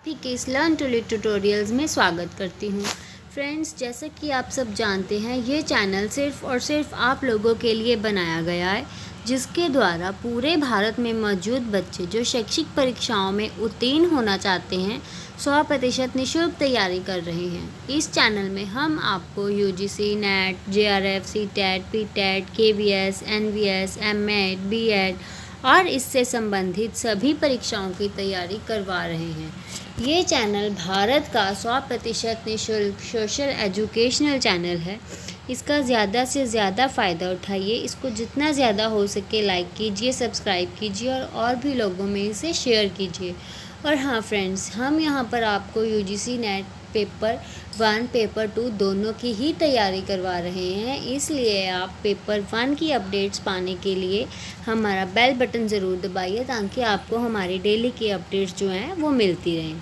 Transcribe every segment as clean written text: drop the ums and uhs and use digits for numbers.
के इस learn to lead tutorials में स्वागत करती हूँ। फ्रेंड्स, जैसा कि आप सब जानते हैं, ये चैनल सिर्फ़ और सिर्फ आप लोगों के लिए बनाया गया है, जिसके द्वारा पूरे भारत में मौजूद बच्चे जो शैक्षिक परीक्षाओं में उत्तीर्ण होना चाहते हैं 100% निःशुल्क तैयारी कर रहे हैं। इस चैनल में हम आपको UGC, NET, JRF, CTET, PTET, KVS, NVS, MEd, BEd और इससे संबंधित सभी परीक्षाओं की तैयारी करवा रहे हैं। ये चैनल भारत का 100% निःशुल्क सोशल एजुकेशनल चैनल है। इसका ज़्यादा से ज़्यादा फ़ायदा उठाइए। इसको जितना ज़्यादा हो सके लाइक कीजिए, सब्सक्राइब कीजिए और भी लोगों में इसे शेयर कीजिए। और हाँ फ्रेंड्स, हम यहाँ पर आपको यूजीसी नेट पेपर 1 पेपर 2 दोनों की ही तैयारी करवा रहे हैं। इसलिए आप पेपर 1 की अपडेट्स पाने के लिए हमारा बेल बटन ज़रूर दबाइए, ताकि आपको हमारी डेली की अपडेट्स जो हैं वो मिलती रहें।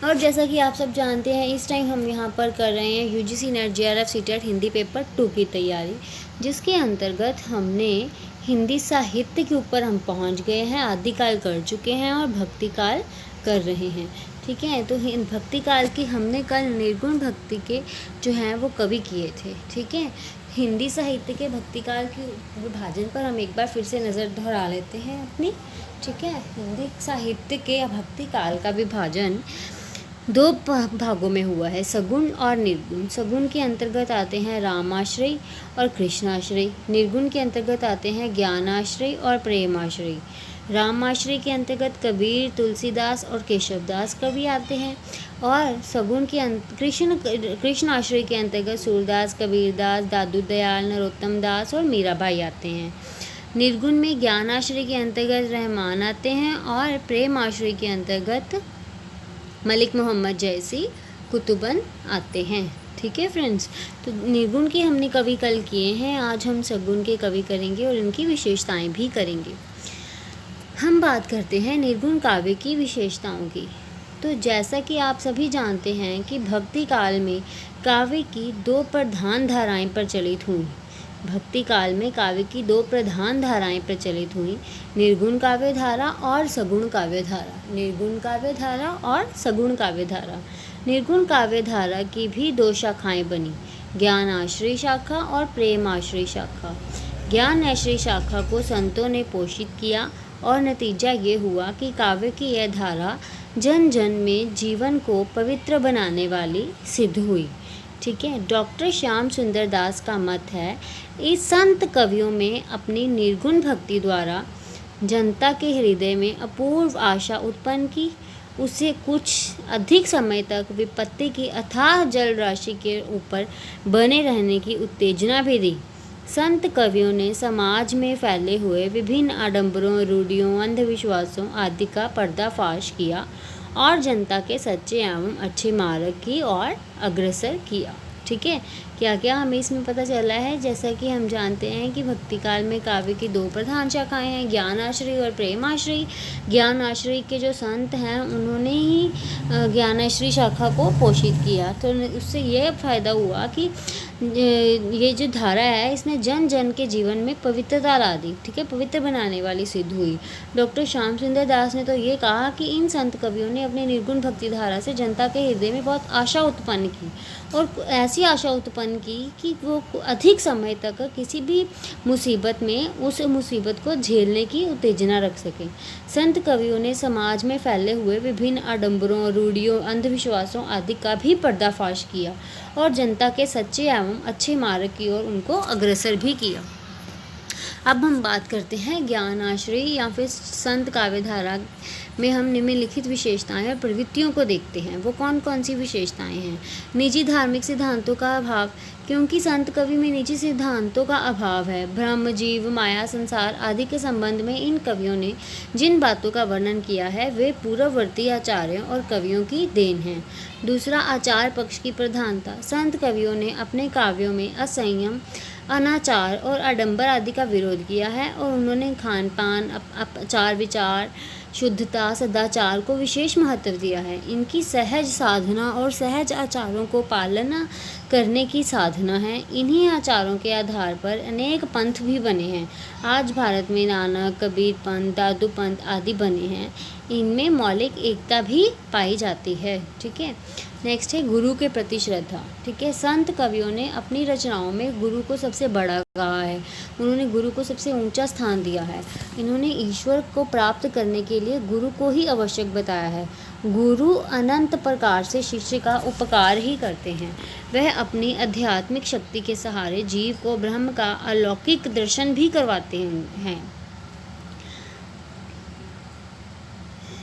और जैसा कि आप सब जानते हैं, इस टाइम हम यहाँ पर कर रहे हैं UGC NET JRF CTET Hindi paper 2 की तैयारी, जिसके अंतर्गत हमने हिंदी साहित्य के ऊपर हम पहुँच गए हैं, आदिकाल कर चुके हैं और भक्तिकाल कर रहे हैं। ठीक है, तो भक्तिकाल की हमने कल निर्गुण भक्ति के जो हैं वो कवि किए थे। ठीक है, हिंदी साहित्य के भक्तिकाल के विभाजन पर हम एक बार फिर से नज़र दोहरा लेते हैं अपनी। ठीक है, हिंदी साहित्य के भक्तिकाल का विभाजन 2 भागों में हुआ है, सगुण और निर्गुण। सगुण के अंतर्गत आते हैं रामाश्रय और कृष्णाश्रय। निर्गुण के अंतर्गत आते हैं ज्ञानाश्रय और प्रेमाश्रय। रामाश्रय के अंतर्गत कबीर, तुलसीदास और केशवदास कवि आते हैं, और सगुण के कृष्णाश्रय के अंतर्गत सूरदास, कबीरदास, दादू दयाल, नरोत्तम दास और मीराबाई आते हैं। निर्गुण में ज्ञानाश्रय के अंतर्गत रहमान आते हैं और प्रेमाश्रय के अंतर्गत मलिक मोहम्मद जैसी कुतुबन आते हैं। ठीक है फ्रेंड्स, तो निर्गुण के हमने कवि कल किए हैं, आज हम सगुण के कवि करेंगे और इनकी विशेषताएं भी करेंगे। हम बात करते हैं निर्गुण काव्य की विशेषताओं की। तो जैसा कि आप सभी जानते हैं कि भक्ति काल में काव्य की 2 प्रधान धाराएं प्रचलित हुई। भक्ति काल में काव्य की 2 प्रधान धाराएं प्रचलित हुई, निर्गुण काव्य धारा और सगुण काव्य धारा। निर्गुण काव्य धारा और सगुण काव्य धारा। निर्गुण काव्य धारा की भी 2 शाखाएं बनी, ज्ञान आश्रय शाखा और प्रेम आश्रय शाखा। ज्ञान आश्रय शाखा को संतों ने पोषित किया और नतीजा ये हुआ कि काव्य की यह धारा जन जन में जीवन को पवित्र बनाने वाली सिद्ध हुई। ठीक है, डॉक्टर श्याम सुंदर दास का मत है, इस संत कवियों में अपनी निर्गुण भक्ति द्वारा जनता के हृदय में अपूर्व आशा उत्पन्न की, उसे कुछ अधिक समय तक विपत्ति की अथाह जल राशि के ऊपर बने रहने की उत्तेजना भी दी। संत कवियों ने समाज में फैले हुए विभिन्न आडंबरों, रूढ़ियों, अंधविश्वासों आदि का पर्दाफाश किया और जनता के सच्चे एवं अच्छे मार्ग की ओर अग्रसर किया। ठीक है, क्या क्या हमें इसमें पता चला है? जैसा कि हम जानते हैं कि भक्तिकाल में काव्य की 2 प्रधान शाखाएं हैं, ज्ञानाश्रय और प्रेमाश्रय। ज्ञानाश्रय के जो संत हैं उन्होंने ही ज्ञानाश्रय शाखा को पोषित किया, तो उससे यह फ़ायदा हुआ कि ये जो धारा है इसने जन जन के जीवन में पवित्रता ला दी। ठीक है, पवित्र बनाने वाली सिद्ध हुई। डॉक्टर श्याम सुंदर दास ने तो ये कहा कि इन संत कवियों ने अपनी निर्गुण भक्ति धारा से जनता के हृदय में बहुत आशा उत्पन्न की, और ऐसी आशा उत्पन्न की कि वो अधिक समय तक किसी भी मुसीबत में उस मुसीबत को झेलने की उत्तेजना रख सकें। संत कवियों ने समाज में फैले हुए विभिन्न आडंबरों, रूढ़ियों, अंधविश्वासों आदि का भी पर्दाफाश किया और जनता के सच्चे एवं अच्छे मार्ग की ओर उनको अग्रसर भी किया। अब हम बात करते हैं ज्ञान आश्रय या फिर संत काव्यधारा में हम निम्नलिखित विशेषताएं और प्रवृत्तियों को देखते हैं। वो कौन कौन सी विशेषताएं हैं? निजी धार्मिक सिद्धांतों का अभाव, क्योंकि संत कवि में निजी सिद्धांतों का अभाव है। ब्रह्म, जीव, माया, संसार आदि के संबंध में इन कवियों ने जिन बातों का वर्णन किया है वे पूर्ववर्ती आचार्यों और कवियों की देन है। दूसरा, आचार पक्ष की प्रधानता। संत कवियों ने अपने काव्यों में असंयम, अनाचार और आडंबर आदि का विरोध किया है, और उन्होंने खान पान, आचार विचार, शुद्धता, सदाचार को विशेष महत्व दिया है। इनकी सहज साधना और सहज आचारों को पालना करने की साधना है। इन्हीं आचारों के आधार पर अनेक पंथ भी बने हैं। आज भारत में नानक, कबीर पंथ, दादू पंथ आदि बने हैं। इनमें मौलिक एकता भी पाई जाती है। ठीक है, नेक्स्ट है गुरु के प्रति श्रद्धा। ठीक है, संत कवियों ने अपनी रचनाओं में गुरु को सबसे बड़ा कहा है। उन्होंने गुरु को सबसे ऊंचा स्थान दिया है। इन्होंने ईश्वर को प्राप्त करने के लिए गुरु को ही आवश्यक बताया है। गुरु अनंत प्रकार से शिष्य का उपकार ही करते हैं। वह अपनी आध्यात्मिक शक्ति के सहारे जीव को ब्रह्म का अलौकिक दर्शन भी करवाते हैं।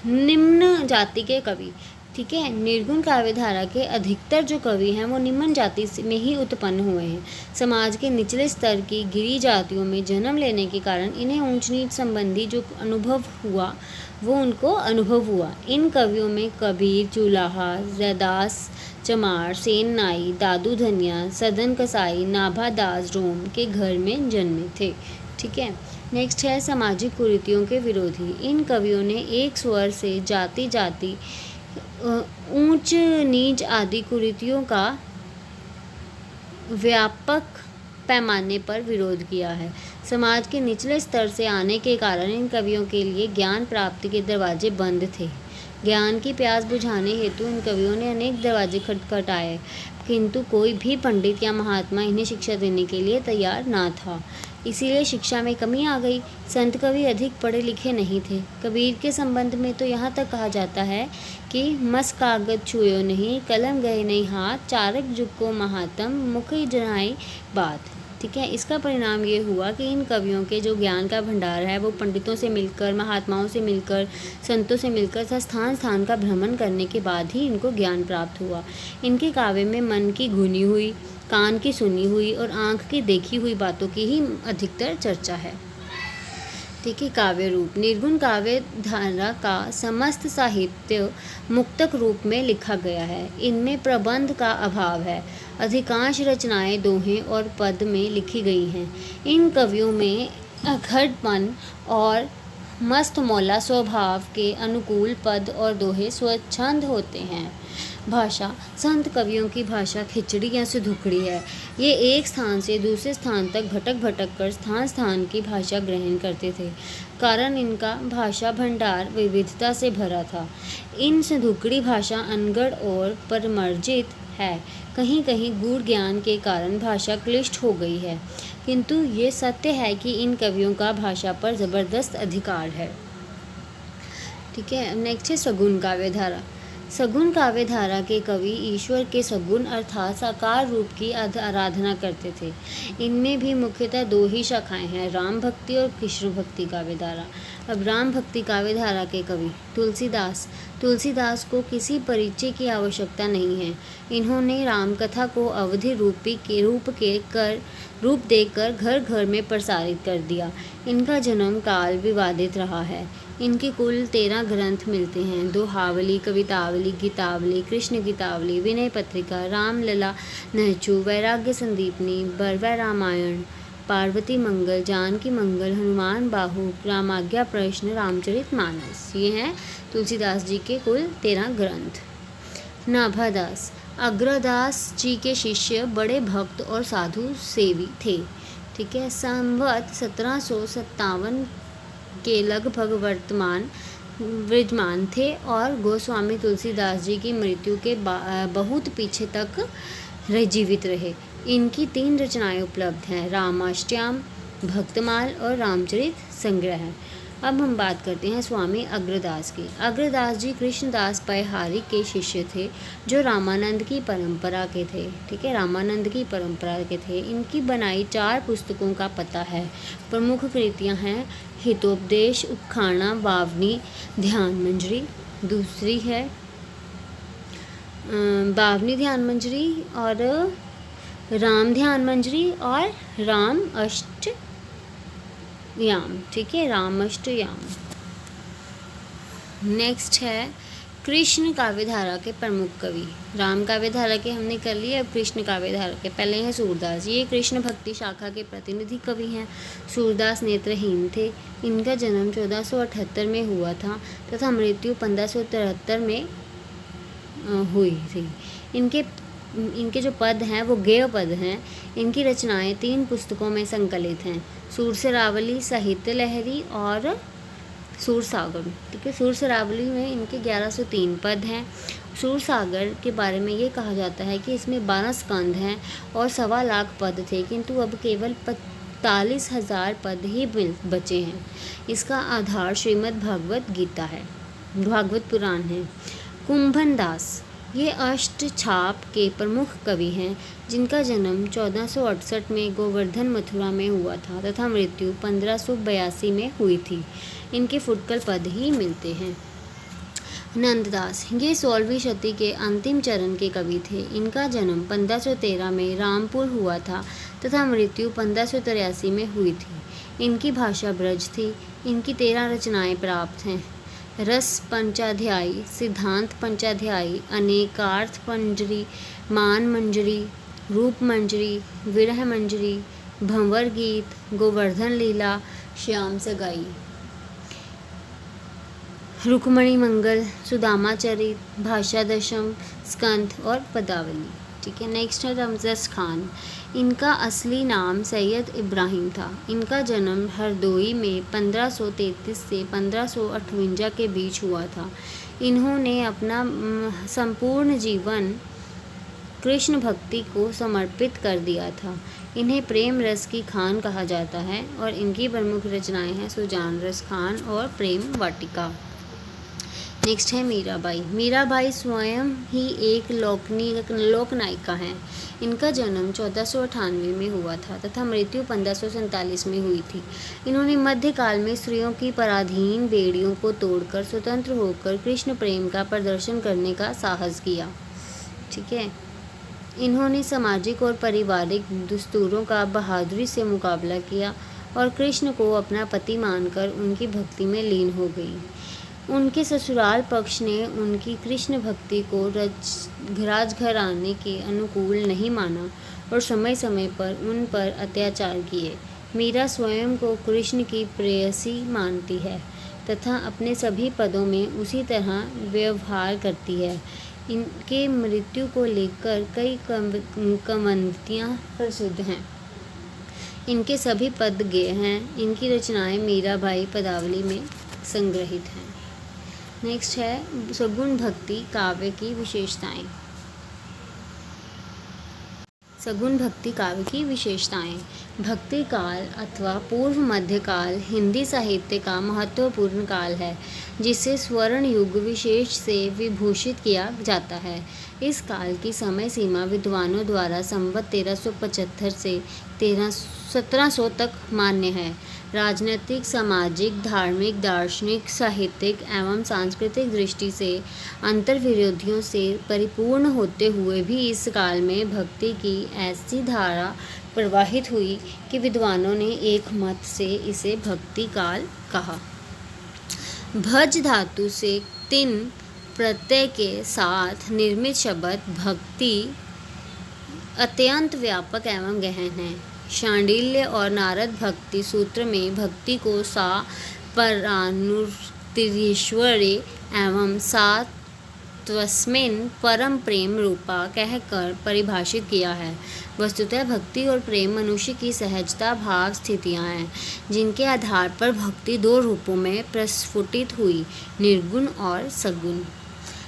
निम्न जाति के कवि। ठीक है, निर्गुण काव्य धारा के अधिकतर जो कवि हैं वो निम्न जाति में ही उत्पन्न हुए हैं। समाज के निचले स्तर की गिरी जातियों में जन्म लेने के कारण इन्हें ऊंच नीच संबंधी जो अनुभव हुआ वो उनको अनुभव हुआ। इन कवियों में कबीर, चूलाहा, रैदास, चमार, सेन नाई, दादू धनिया, सदन कसाई, नाभा दास रोम के घर में जन्मे थे। ठीक है, नेक्स्ट है सामाजिक कुरीतियों के विरोधी। इन कवियों ने एक स्वर से जाति ऊंच नीच आदि कुरीतियों का व्यापक पैमाने पर विरोध किया है। समाज के निचले स्तर से आने के कारण इन कवियों के लिए ज्ञान प्राप्ति के दरवाजे बंद थे। ज्ञान की प्यास बुझाने हेतु इन कवियों ने अनेक दरवाजे खटखटाए, किंतु कोई भी पंडित या महात्मा इन्हें शिक्षा देने के लिए तैयार ना था। इसीलिए शिक्षा में कमी आ गई। संत कवि अधिक पढ़े लिखे नहीं थे। कबीर के संबंध में तो यहाँ तक कहा जाता है कि मस कागज छुयो नहीं, कलम गए नहीं हाथ, चारक जुग को महात्म, मुख जनाई बात। ठीक है, इसका परिणाम ये हुआ कि इन कवियों के जो ज्ञान का भंडार है वो पंडितों से मिलकर, महात्माओं से मिलकर, संतों से मिलकर तथा स्थान स्थान का भ्रमण करने के बाद ही इनको ज्ञान प्राप्त हुआ। इनके काव्य में मन की गुनी हुई, कान की सुनी हुई और आँख की देखी हुई बातों की ही अधिकतर चर्चा है। ठीक है, काव्य रूप। निर्गुण काव्य धारा का समस्त साहित्य मुक्तक रूप में लिखा गया है। इनमें प्रबंध का अभाव है। अधिकांश रचनाएं दोहे और पद में लिखी गई हैं। इन कवियों में अखड़पन और मस्त मौला स्वभाव के अनुकूल पद और दोहे स्वच्छंद होते हैं। भाषा। संत कवियों की भाषा खिचड़ी या सुधुखड़ी है। ये एक स्थान से दूसरे स्थान तक भटक कर स्थान स्थान की भाषा ग्रहण करते थे। कारण इनका भाषा भंडार विविधता से भरा था। इन सुधुखड़ी भाषा अनगढ़ और परमर्जित है। कहीं कहीं गूढ़ ज्ञान के कारण भाषा क्लिष्ट हो गई है, किंतु ये सत्य है कि इन कवियों का भाषा पर ज़बरदस्त अधिकार है। ठीक है, नेक्स्ट है सगुण काव्य धारा। सगुण काव्य धारा के कवि ईश्वर के सगुण अर्थात साकार रूप की आराधना करते थे। इनमें भी मुख्यतः दो ही शाखाएं हैं, राम भक्ति और कृष्ण भक्ति काव्य धारा। अब राम भक्ति काव्य धारा के कवि तुलसीदास। तुलसीदास को किसी परिचय की आवश्यकता नहीं है। इन्होंने रामकथा को अवधि रूप देकर घर घर में प्रसारित कर दिया। इनका जन्म काल विवादित रहा है। इनके कुल 13 ग्रंथ मिलते हैं। दोहावली, कवितावली, गीतावली, कृष्ण गीतावली, विनय पत्रिका, रामलला नहचू, वैराग्य संदीपनी, बरवै रामायण, पार्वती मंगल, जानकी मंगल, हनुमान बाहु, रामाज्ञा प्रश्न, रामचरित मानस। ये हैं तुलसीदास जी के कुल 13 ग्रंथ। नाभादास। अग्रदास जी के शिष्य बड़े भक्त और साधु सेवी थे। ठीक है, संवत 1757 के लगभग विद्यमान थे और गोस्वामी तुलसीदास जी की मृत्यु के बहुत पीछे तक जीवित रहे। इनकी 3 रचनाएं उपलब्ध हैं, रामाष्टयाम, भक्तमाल और रामचरित संग्रह। अब हम बात करते हैं स्वामी अग्रदास की। अग्रदास जी कृष्णदास पैहारी के शिष्य थे जो रामानंद की परंपरा के थे। ठीक है, रामानंद की परंपरा के थे। इनकी बनाई 4 पुस्तकों का पता है। प्रमुख कृतियां हैं हितोपदेश, उखाणा, बावनी, ध्यान मंजरी। दूसरी है बावनी ध्यान मंजरी और राम ध्यान मंजरी और राम अष्टयाम। ठीक है, राम अष्टयाम। नेक्स्ट है कृष्ण काव्यधारा के प्रमुख कवि। राम काव्यधारा के हमने कर लिए, अब कृष्ण काव्यधारा के। पहले हैं सूरदास। ये कृष्ण भक्ति शाखा के प्रतिनिधि कवि हैं। सूरदास नेत्रहीन थे। इनका जन्म 1478 में हुआ था तथा मृत्यु 1573 में हुई थी। इनके जो पद हैं वो गेय पद हैं। इनकी रचनाएं 3 पुस्तकों में संकलित हैं, सुरसरावली, साहित्य लहरी और सूरसागर। ठीक है, सुरसरावली में इनके 1103 पद हैं। सूरसागर के बारे में ये कहा जाता है कि इसमें 12 स्कंद हैं और 1.25 लाख पद थे, किंतु अब केवल 45,000 पद ही बचे हैं। इसका आधार श्रीमद् भागवत गीता है, भागवत पुराण है। कुंभन दास ये अष्टछाप के प्रमुख कवि हैं, जिनका जन्म 1468 में गोवर्धन मथुरा में हुआ था तथा मृत्यु 1582 में हुई थी। इनके फुटकल पद ही मिलते हैं। नंददास ये 16वीं शती के अंतिम चरण के कवि थे। इनका जन्म 1513 में रामपुर हुआ था तथा मृत्यु 1583 में हुई थी। इनकी भाषा ब्रज थी। इनकी 13 रचनाएं प्राप्त हैं। रस पंचाध्यायी, सिद्धांत पंचाध्यायी, अनेकार्थ मंजरी, मान मंजरी, रूप मंजरी, विरह मंजरी, भंवर गीत, गोवर्धन लीला, श्याम सगाई, रुक्मणी मंगल, सुदामा चरित, भाषा दशम, स्कंध और पदावली। ठीक है, नेक्स्ट है रमज़स खान। इनका असली नाम सैयद इब्राहिम था। इनका जन्म हरदोई में 1533 से 1558 के बीच हुआ था। इन्होंने अपना संपूर्ण जीवन कृष्ण भक्ति को समर्पित कर दिया था। इन्हें प्रेम रस की खान कहा जाता है और इनकी प्रमुख रचनाएं हैं सुजान रस खान और प्रेम वाटिका। नेक्स्ट है मीराबाई। मीराबाई स्वयं ही एक लोकनायिका हैं। इनका जन्म 1498 में हुआ था तथा मृत्यु 1547 में हुई थी। इन्होंने मध्यकाल में स्त्रियों की पराधीन बेड़ियों को तोड़कर स्वतंत्र होकर कृष्ण प्रेम का प्रदर्शन करने का साहस किया। ठीक है, इन्होंने सामाजिक और पारिवारिक दस्तूरों का बहादुरी से मुकाबला किया और कृष्ण को अपना पति मानकर उनकी भक्ति में लीन हो गई। उनके ससुराल पक्ष ने उनकी कृष्ण भक्ति को राजघराने के अनुकूल नहीं माना और समय समय पर उन पर अत्याचार किए। मीरा स्वयं को कृष्ण की प्रेयसी मानती है तथा अपने सभी पदों में उसी तरह व्यवहार करती है। इनके मृत्यु को लेकर कई किंवदंतियाँ प्रसिद्ध हैं। इनके सभी पद गेय हैं। इनकी रचनाएं मीराबाई पदावली में संग्रहित हैं। नेक्स्ट है सगुण भक्ति काव्य की विशेषताएं। सगुण भक्ति काव्य की विशेषताएं। भक्ति काल अथवा पूर्व मध्यकाल हिंदी साहित्य का महत्वपूर्ण काल है, जिसे स्वर्ण युग विशेष से विभूषित किया जाता है। इस काल की समय सीमा विद्वानों द्वारा संवत 1375 से 1700 तक मान्य है। राजनीतिक, सामाजिक, धार्मिक, दार्शनिक, साहित्यिक एवं सांस्कृतिक दृष्टि से अंतर्विरोधियों से परिपूर्ण होते हुए भी इस काल में भक्ति की ऐसी धारा प्रवाहित हुई कि विद्वानों ने एक मत से इसे भक्ति काल कहा। भज धातु से 3 प्रत्यय के साथ निर्मित शब्द भक्ति अत्यंत व्यापक एवं गहन है। शांडिल्य और नारद भक्ति सूत्र में भक्ति को सा परानुर्तिरीश्वरे एवं सा त्वस्मिन् परम प्रेम रूपा कहकर परिभाषित किया है। वस्तुतः भक्ति और प्रेम मनुष्य की सहजता भाव स्थितियाँ हैं, जिनके आधार पर भक्ति 2 रूपों में प्रस्फुटित हुई, निर्गुण और सगुण।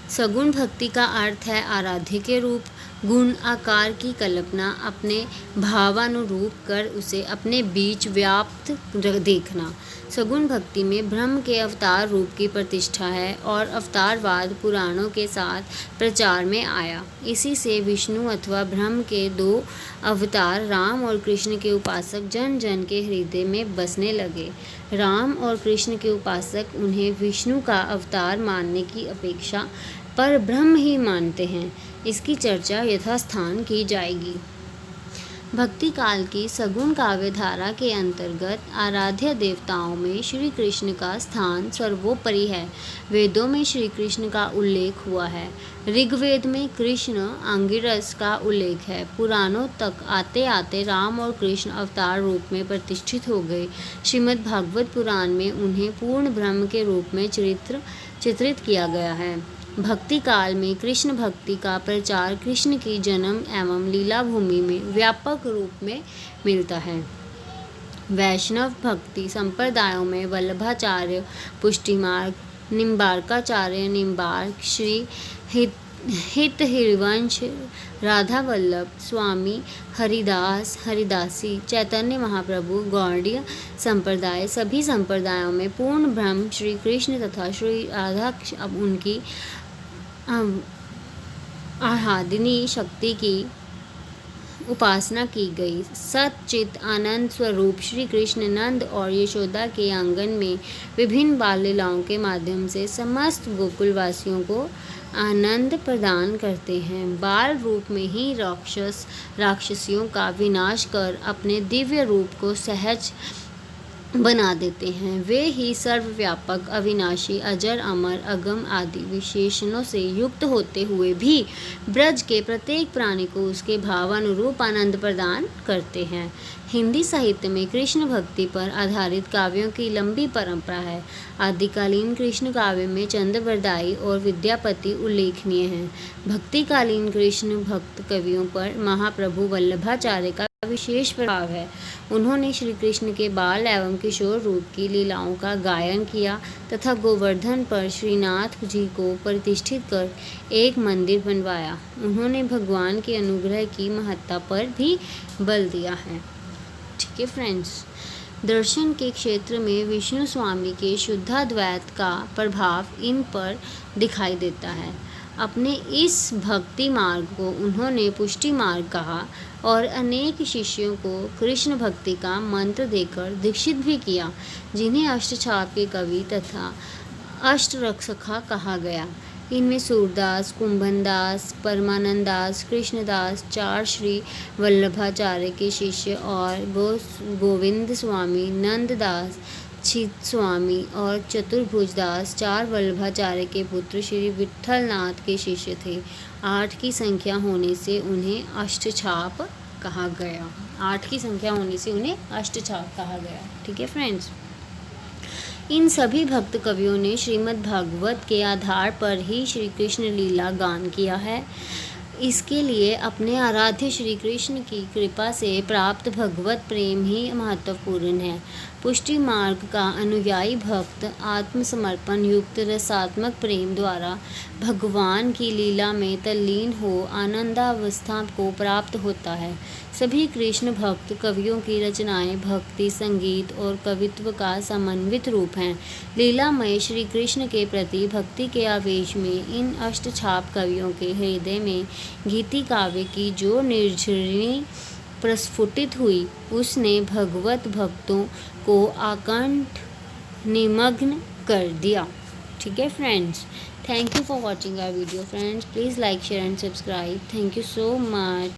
सगुण भक्ति का अर्थ है आराध्य के रूप, गुण, आकार की कल्पना अपने भावानुरूप कर उसे अपने बीच व्याप्त देखना। सगुण भक्ति में ब्रह्म के अवतार रूप की प्रतिष्ठा है और अवतारवाद पुराणों के साथ प्रचार में आया। इसी से विष्णु अथवा ब्रह्म के 2 अवतार राम और कृष्ण के उपासक जन जन के हृदय में बसने लगे। राम और कृष्ण के उपासक उन्हें विष्णु का अवतार मानने की अपेक्षा पर ब्रह्म ही मानते हैं। इसकी चर्चा यथास्थान की जाएगी। भक्ति काल की सगुण काव्य धारा के अंतर्गत आराध्य देवताओं में श्री कृष्ण का स्थान सर्वोपरि है। वेदों में श्री कृष्ण का उल्लेख हुआ है। ऋग्वेद में कृष्ण अंगिरस का उल्लेख है। पुराणों तक आते आते राम और कृष्ण अवतार रूप में प्रतिष्ठित हो गए। श्रीमद् भागवत पुराण में उन्हें पूर्ण ब्रह्म के रूप में चित्रित किया गया है। भक्ति काल में कृष्ण भक्ति का प्रचार कृष्ण की जन्म एवं लीला भूमि में व्यापक रूप में मिलता है। वैष्णव भक्ति संप्रदायों में वल्लभाचार्य पुष्टिमार्ग, निम्बार्काचार्य निम्बार्क, श्री हित हरिवंश, राधा वल्लभ, स्वामी हरिदास हरिदासी, चैतन्य महाप्रभु, गौड़ीय संप्रदाय, सभी संप्रदायों में पूर्ण ब्रह्म श्री कृष्ण तथा श्री राधा उनकी आराधनीय शक्ति की उपासना की गई। सच्चित आनंद स्वरूप श्री कृष्ण नंद और यशोदा के आंगन में विभिन्न बाल लीलाओं के माध्यम से समस्त गोकुलवासियों को आनंद प्रदान करते हैं। बाल रूप में ही राक्षसियों का विनाश कर अपने दिव्य रूप को सहज बना देते हैं। वे ही सर्वव्यापक, अविनाशी, अजर, अमर, अगम आदि विशेषणों से युक्त होते हुए भी ब्रज के प्रत्येक प्राणी को उसके भावानुरूप आनंद प्रदान करते हैं। हिंदी साहित्य में कृष्ण भक्ति पर आधारित काव्यों की लंबी परंपरा है। आदिकालीन कृष्ण काव्य में चंद्रवरदायी और विद्यापति उल्लेखनीय हैं। भक्तिकालीन कृष्ण भक्त कवियों पर महाप्रभु वल्लभाचार्य का विशेष प्रभाव है। उन्होंने श्री कृष्ण के बाल एवं किशोर रूप की लीलाओं का गायन किया तथा गोवर्धन पर श्रीनाथ जी को प्रतिष्ठित कर एक मंदिर बनवाया। उन्होंने भगवान के अनुग्रह की महत्ता पर भी बल दिया है। ठीक है फ्रेंड्स, दर्शन के क्षेत्र में विष्णु स्वामी के शुद्धाद्वैत का प्रभाव इन पर दिखाई देता है। अपने इस भक्ति मार्ग को उन्होंने पुष्टि मार्ग कहा और अनेक शिष्यों को कृष्ण भक्ति का मंत्र देकर दीक्षित भी किया, जिन्हें अष्टछाप के कवि तथा अष्टरक्षका कहा गया। इनमें सूरदास, कुंभनदास, परमानंदास, कृष्णदास, चार श्री वल्लभाचार्य के शिष्य और गोविंद स्वामी, नंददास, छित स्वामी और चतुर्भुजदास चार वल्लभाचार्य के पुत्र श्री विट्ठलनाथ के शिष्य थे। 8 की संख्या होने से उन्हें अष्टछाप कहा गया। 8 की संख्या होने से उन्हें अष्टछाप कहा गया। ठीक है फ्रेंड्स, इन सभी भक्त कवियों ने श्रीमद् भागवत के आधार पर ही श्री कृष्ण लीला गान किया है। इसके लिए अपने आराध्य श्री कृष्ण की कृपा से प्राप्त भगवत प्रेम ही महत्वपूर्ण है। पुष्टि मार्ग का अनुयायी भक्त आत्मसमर्पण युक्त रसात्मक प्रेम द्वारा भगवान की लीला में तल्लीन हो आनंदावस्था को प्राप्त होता है। सभी कृष्ण भक्त कवियों की रचनाएं भक्ति, संगीत और कवित्व का समन्वित रूप हैं। लीलामय श्री कृष्ण के प्रति भक्ति के आवेश में इन अष्टछाप कवियों के हृदय में गीति काव्य की जो निर्झरिणी प्रस्फुटित हुई, उसने भगवत भक्तों को आकंठ निमग्न कर दिया। ठीक है friends, thank you for watching our video friends. Please like, share and subscribe. Thank you so much.